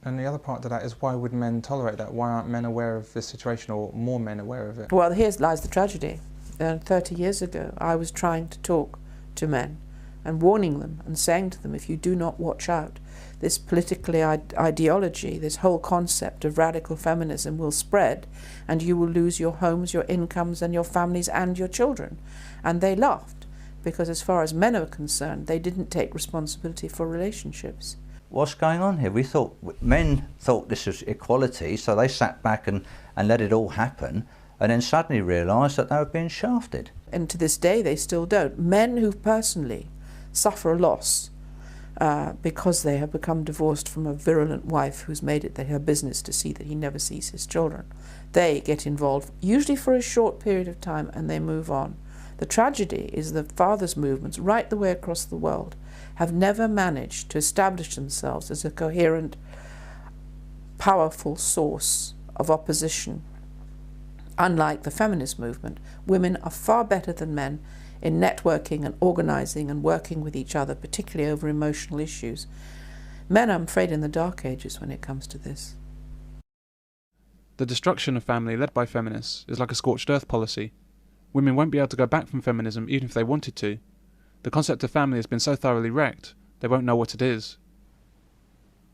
And the other part to that is, why would men tolerate that? Why aren't men aware of this situation, or more men aware of it? Well, here lies the tragedy. 30 years ago, I was trying to talk to men and warning them and saying to them, if you do not watch out, this political ideology, this whole concept of radical feminism will spread, and you will lose your homes, your incomes, and your families and your children. And they laughed, because as far as men are concerned, they didn't take responsibility for relationships. What's going on here? Men thought this was equality, so they sat back and let it all happen, and then suddenly realised that they were being shafted. And to this day they still don't. Men who personally suffer a loss because they have become divorced from a virulent wife who's made it her business to see that he never sees his children, they get involved, usually for a short period of time, and they move on. The tragedy is that fathers' movements right the way across the world have never managed to establish themselves as a coherent, powerful source of opposition. Unlike the feminist movement, women are far better than men in networking and organising and working with each other, particularly over emotional issues. Men, I'm afraid, in the dark ages when it comes to this. The destruction of family led by feminists is like a scorched earth policy. Women won't be able to go back from feminism even if they wanted to. The concept of family has been so thoroughly wrecked, they won't know what it is.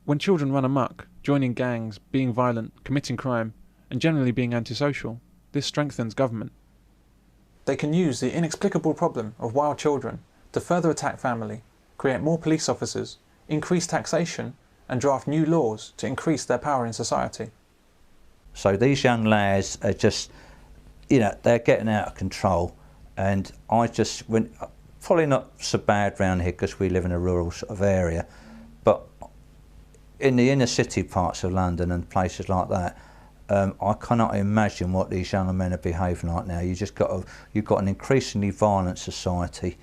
When children run amok, joining gangs, being violent, committing crime, and generally being antisocial, this strengthens government. They can use the inexplicable problem of wild children to further attack family, create more police officers, increase taxation, and draft new laws to increase their power in society. So these young lads are just, they're getting out of control, and probably not so bad round here because we live in a rural sort of area, but in the inner city parts of London and places like that, I cannot imagine what these young men are behaving like now. You've got an increasingly violent society.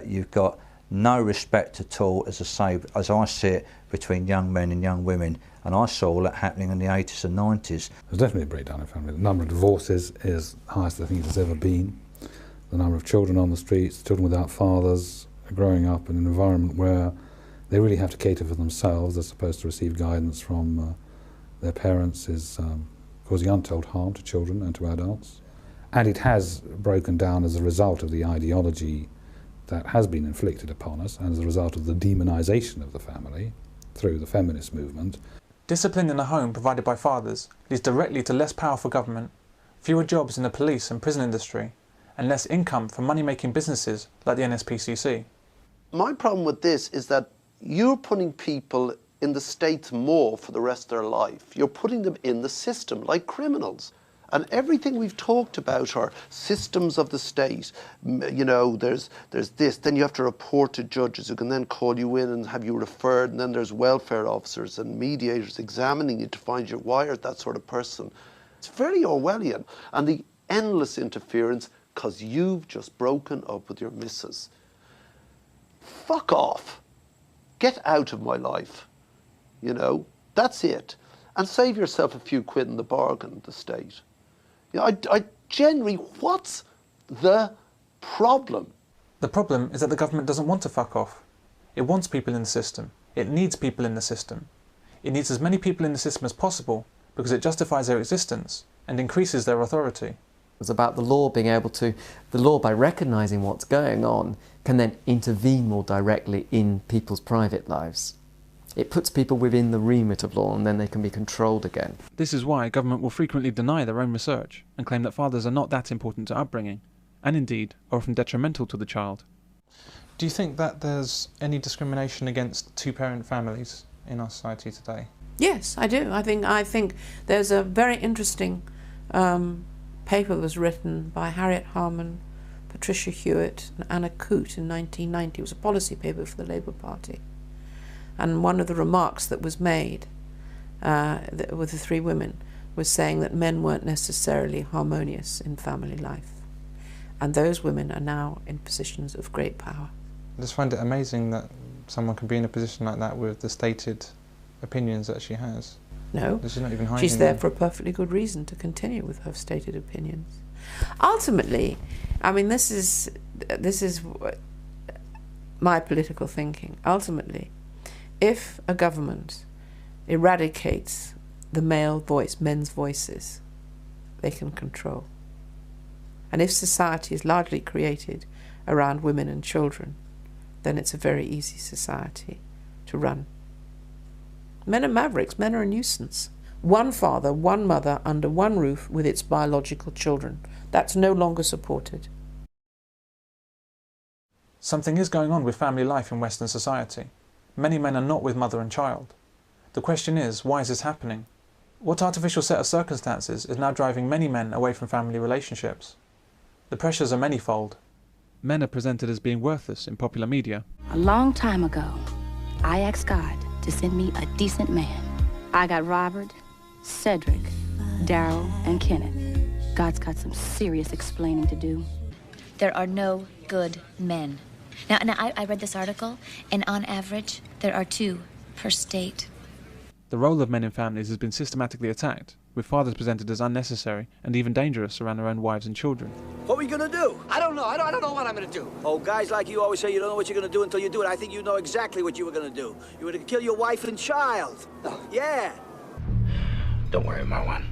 You've got no respect at all, as I see it, between young men and young women. And I saw all that happening in the 80s and 90s. There's definitely a breakdown in family. The number of divorces is the highest I think it has ever been. The number of children on the streets, children without fathers, are growing up in an environment where they really have to cater for themselves as opposed to receive guidance from their parents, is causing untold harm to children and to adults. And it has broken down as a result of the ideology that has been inflicted upon us, and as a result of the demonisation of the family through the feminist movement. Discipline in the home provided by fathers leads directly to less power for government, fewer jobs in the police and prison industry, and less income from money-making businesses like the NSPCC. My problem with this is that you're putting people in the state more for the rest of their life. You're putting them in the system like criminals. And everything we've talked about are systems of the state. There's this, then you have to report to judges who can then call you in and have you referred, and then there's welfare officers and mediators examining you to find you wired, that sort of person. It's very Orwellian. And the endless interference because you've just broken up with your missus. Fuck off. Get out of my life. That's it. And save yourself a few quid in the bargain, the state. I generally, what's the problem? The problem is that the government doesn't want to fuck off. It wants people in the system. It needs people in the system. It needs as many people in the system as possible because it justifies their existence and increases their authority. It's about the law being able to, the law by recognising what's going on can then intervene more directly in people's private lives. It puts people within the remit of law and then they can be controlled again. This is why government will frequently deny their own research and claim that fathers are not that important to upbringing, and indeed are often detrimental to the child. Do you think that there's any discrimination against two-parent families in our society today? Yes, I do. I think there's a very interesting paper that was written by Harriet Harman, Patricia Hewitt and Anna Coote in 1990. It was a policy paper for the Labour Party. And one of the remarks that was made with the three women was saying that men weren't necessarily harmonious in family life. And those women are now in positions of great power. I just find it amazing that someone can be in a position like that with the stated opinions that she has. No, she's not even hiding she's there them. for a perfectly good reason to continue with her stated opinions. Ultimately, I mean, this is my political thinking. Ultimately, if a government eradicates the male voice, men's voices, they can control. And if society is largely created around women and children, then it's a very easy society to run. Men are mavericks, men are a nuisance. One father, one mother, under one roof with its biological children. That's no longer supported. Something is going on with family life in Western society. Many men are not with mother and child. The question is, why is this happening? What artificial set of circumstances is now driving many men away from family relationships? The pressures are manifold. Men are presented as being worthless in popular media. A long time ago, I asked God to send me a decent man. I got Robert, Cedric, Daryl, and Kenneth. God's got some serious explaining to do. There are no good men. Now I read this article, and on average, there are 2 per state. The role of men in families has been systematically attacked, with fathers presented as unnecessary and even dangerous around their own wives and children. What are we gonna do? I don't know. I don't know what I'm gonna do. Oh, guys like you always say you don't know what you're gonna do until you do it. I think you know exactly what you were gonna do. You were gonna kill your wife and child. Yeah. Don't worry, Marwan.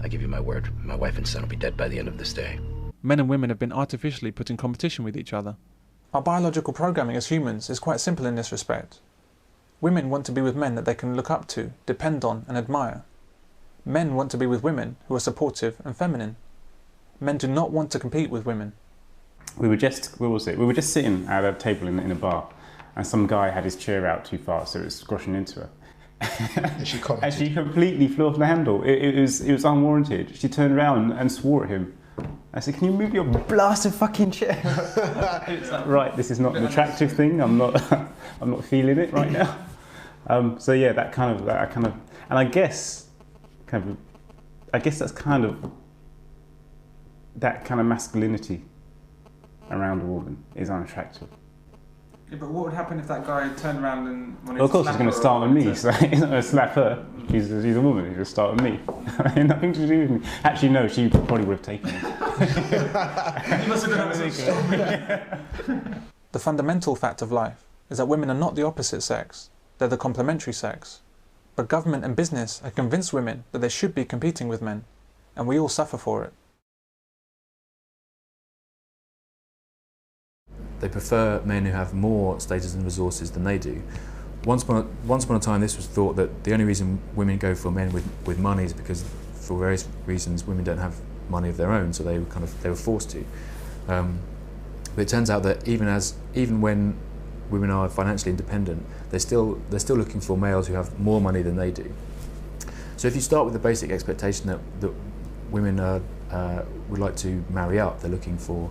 I give you my word. My wife and son will be dead by the end of this day. Men and women have been artificially put in competition with each other. Our biological programming as humans is quite simple in this respect. Women want to be with men that they can look up to, depend on, and admire. Men want to be with women who are supportive and feminine. Men do not want to compete with women. We were just sitting at a table in a bar, and some guy had his chair out too far, so it was squashing into her. And she and she completely flew off the handle. It was unwarranted. She turned around and swore at him. I said, "Can you move your blasted fucking chair?" It's like, right, this is not an attractive thing. I'm not feeling it right now. So yeah, that kind of, and I guess that's kind of that kind of masculinity around a woman is unattractive. Yeah, but what would happen if that guy turned around and wanted well, of course he's going to start with me, so he's not going to slap her. She's a woman, he's going to start with me. Nothing to do with me. Actually, no, she probably would have taken it. You must have been The fundamental fact of life is that women are not the opposite sex, they're the complementary sex. But government and business have convinced women that they should be competing with men, and we all suffer for it. They prefer men who have more status and resources than they do. Once upon a time, this was thought that the only reason women go for men with money is because, for various reasons, women don't have money of their own, so they were forced to. But it turns out that even when women are financially independent, they're still looking for males who have more money than they do. So if you start with the basic expectation that women would like to marry up, they're looking for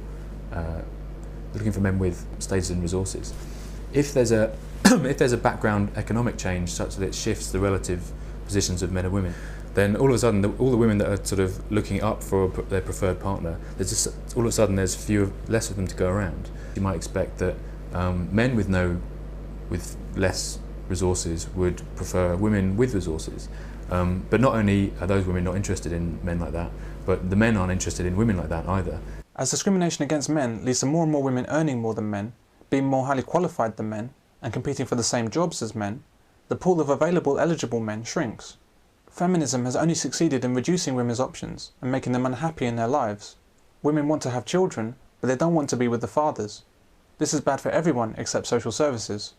men with status and resources. If there's a background economic change such that it shifts the relative positions of men and women, then all of a sudden all the women that are sort of looking up for their preferred partner, there's less of them to go around. You might expect that men with less resources would prefer women with resources. But not only are those women not interested in men like that, but the men aren't interested in women like that either. As discrimination against men leads to more and more women earning more than men, being more highly qualified than men, and competing for the same jobs as men, the pool of available eligible men shrinks. Feminism has only succeeded in reducing women's options and making them unhappy in their lives. Women want to have children, but they don't want to be with the fathers. This is bad for everyone except social services.